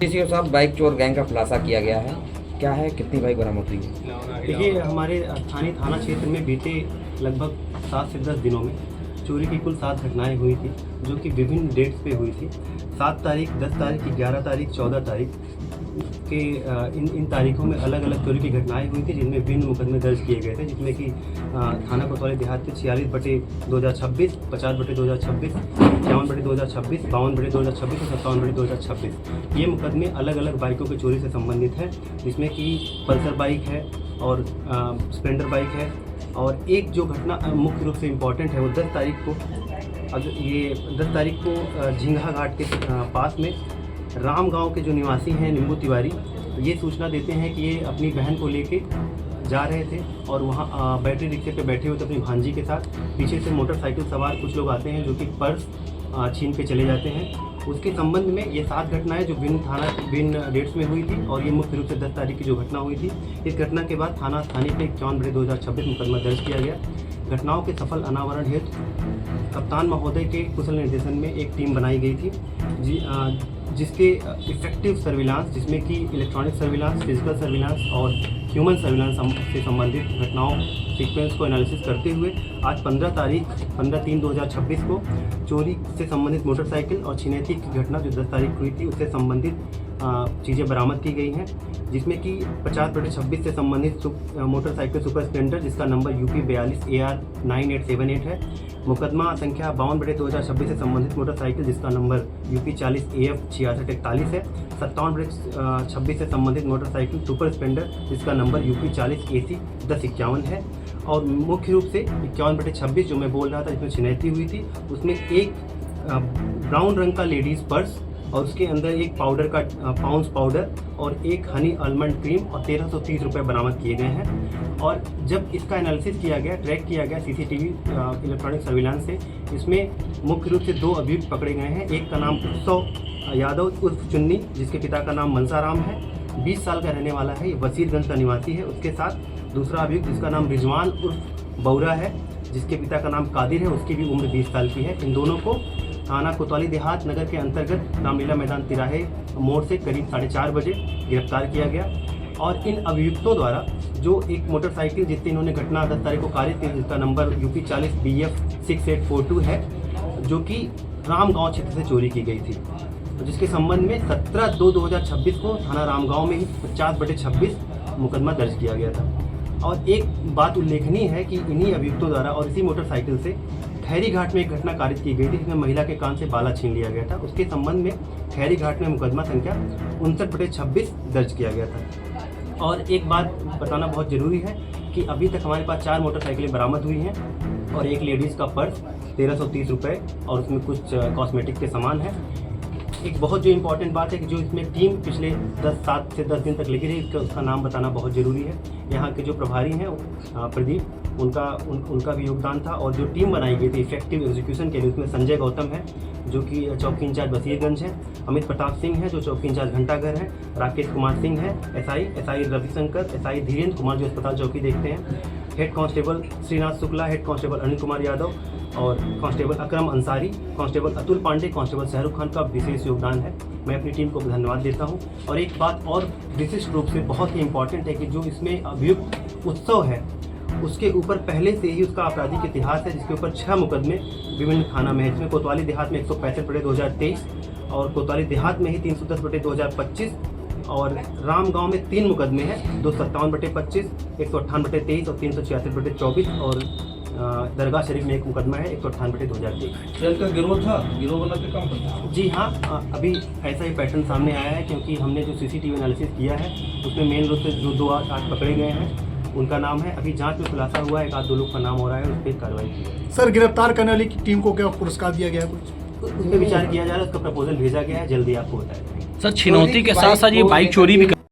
DCO साहब, bike चोर gang का खुलासा किया गया है, क्या है, कितनी बाइक बरामद हुई है? देखिए, हमारे स्थानीय थाना क्षेत्र में बीते लगभग 7 से 10 दिनों में चोरी की कुल 7 घटनाएं हुई थी, जो कि विभिन्न डेट्स पे हुई थी। 7 तारीख, 10 तारीख, 11 तारीख, 14 तारीख के इन तारीखों में अलग अलग चोरी की घटनाएं हुई थी, जिनमें विभिन्न मुकदमे दर्ज किए गए थे, जिसमें कि थाना कोतवाली देहात के 46/2026, 50/2026, 51/2026, 52/2026 और 57/2026 ये मुकदमे अलग अलग बाइकों की चोरी से संबंधित हैं, जिसमें कि पल्सर बाइक है और स्प्लेंडर बाइक है। और एक जो घटना मुख्य रूप से इम्पॉर्टेंट है वो 10 तारीख को, झींगा घाट के पास में राम गांव के जो निवासी हैं निम्बू तिवारी, ये सूचना देते हैं कि ये अपनी बहन को लेके जा रहे थे और वहाँ बैटरी रिक्शे पे बैठे हुए थे अपनी भांजी के साथ। पीछे से मोटरसाइकिल सवार कुछ लोग आते हैं जो कि पर्स छीन के चले जाते हैं। उसके संबंध में ये 7 घटनाएं जो भिन्न डेट्स में हुई थी, और ये मुख्य रूप से 10 तारीख की जो घटना हुई थी। इस घटना के बाद थाना स्थानीय पे 51/2026 मुकदमा दर्ज किया गया। घटनाओं के सफल अनावरण हेतु कप्तान महोदय के कुशल निर्देशन में एक टीम बनाई गई थी, जिसके इफेक्टिव सर्विलांस, जिसमें कि इलेक्ट्रॉनिक सर्विलांस, फिजिकल सर्विलांस और ह्यूमन सर्विलांस से संबंधित घटनाओं सीक्वेंस को एनालिसिस करते हुए आज 15/3/2026 को चोरी से संबंधित मोटरसाइकिल और छिनैती की घटना जो 10 तारीख हुई थी उससे संबंधित चीज़ें बरामद की गई हैं, जिसमें कि 50/26 से संबंधित मोटरसाइकिल सुपर स्प्लेंडर जिसका नंबर UP 42 AR 9878 है। मुकदमा संख्या 52/2026 से संबंधित मोटरसाइकिल जिसका नंबर UP 40 AF 6641 है। 57/26 से संबंधित मोटरसाइकिल सुपर स्प्लेंडर जिसका नंबर UP 40 AC 1051 है। और मुख्य रूप से 51/26 जो मैं बोल रहा था जिसमें छिनैती हुई थी, उसमें एक ब्राउन रंग का लेडीज़ पर्स और उसके अंदर एक पाउडर का पाउंस पाउडर और एक हनी आलमंड क्रीम और 1330 रुपये बरामद किए गए हैं। और जब इसका एनालिसिस किया गया, ट्रैक किया गया CCTV इलेक्ट्रॉनिक सर्विलांस से, इसमें मुख्य रूप से 2 अभियुक्त पकड़े गए हैं। एक का नाम उत्सव यादव उर्फ चुन्नी, जिसके पिता का नाम मनसाराम है, 20 साल का रहने वाला है, ये वसीरगंज का निवासी है। उसके साथ दूसरा अभियुक्त जिसका नाम रिजवान उर्फ बौरा है, जिसके पिता का नाम कादिर है, उसकी भी उम्र 20 साल की है। इन दोनों को थाना कोतवाली देहात नगर के अंतर्गत रामलीला मैदान तिराहे मोड़ से करीब 4:30 बजे गिरफ्तार किया गया। और इन अभियुक्तों द्वारा जो एक मोटरसाइकिल जिससे इन्होंने घटना 10 तारीख को कारित की, जिसका नंबर UP 40 BF 6842 है, जो कि राम गाँव क्षेत्र से चोरी की गई थी, जिसके संबंध में 17/2/2026 को थाना रामगांव में ही 50/26 मुकदमा दर्ज किया गया था। और एक बात उल्लेखनीय है कि इन्हीं अभियुक्तों द्वारा और इसी मोटरसाइकिल से खैरी घाट में एक घटना कारित की गई थी, जिसमें महिला के कान से बाला छीन लिया गया था। उसके संबंध में खैरी घाट में मुकदमा संख्या 59/26 दर्ज किया गया था। और एक बात बताना बहुत ज़रूरी है कि अभी तक हमारे पास 4 मोटरसाइकिलें बरामद हुई हैं और एक लेडीज़ का पर्स 1330 रुपये और उसमें कुछ कॉस्मेटिक के सामान है। एक बहुत जो इम्पोर्टेंट बात है कि जो इसमें टीम पिछले 7 से 10 दिन तक लगी रही, उसका नाम बताना बहुत ज़रूरी है। यहाँ के जो प्रभारी हैं प्रदीप, उनका भी योगदान था। और जो टीम बनाई गई थी इफेक्टिव एग्जीक्यूशन के लिए, उसमें संजय गौतम है जो कि चौकी इंचार्ज वसीरगंज है, अमित प्रताप सिंह है जो चौकी इंचार्ज घंटाघर है, राकेश कुमार सिंह है SI रविशंकर, SI धीरेन्द्र कुमार जो अस्पताल चौकी देखते हैं, head constable Shrinath Shukla, head constable Anil Kumar Yadav और constable Akram Ansari, constable Atul Pandey, constable Shahrukh Khan का विशेष योगदान है। मैं अपनी टीम को धन्यवाद देता हूं। और एक बात और विशिष्ट रूप से बहुत ही इम्पॉर्टेंट है कि जो इसमें अभियुक्त उत्सव है, उसके ऊपर पहले से ही उसका आपराधिक इतिहास है, जिसके ऊपर 6 मुकदमे विभिन्न थाना में है, जिसमें कोतवाली देहात में 165/2023 और कोतवाली देहात में ही 310/2025 और राम गांव में 3 मुकदमे हैं, 257/25, 158/23 और 366/24 और दरगाह शरीफ में एक मुकदमा है 158/2023। का गिरोह था, गिरोह बना के काम करता? जी हाँ, अभी ऐसा ही पैटर्न सामने आया है, क्योंकि हमने जो CCTV एनालिसिस किया है उसमें मेन रूप से जो 2 आज पकड़े गए हैं उनका नाम है। अभी जांच में खुलासा हुआ है, 1-2 लोग का नाम हो रहा है, उस पर कार्रवाई की है। सर, गिरफ्तार करने वाली टीम को क्या पुरस्कार दिया गया है? कुछ उस पर विचार किया जा रहा है, उसका प्रपोजल भेजा गया है, जल्दी आपको बताया जाएगा। सर, छिनौती के साथ साथ ये बाइक चोरी भी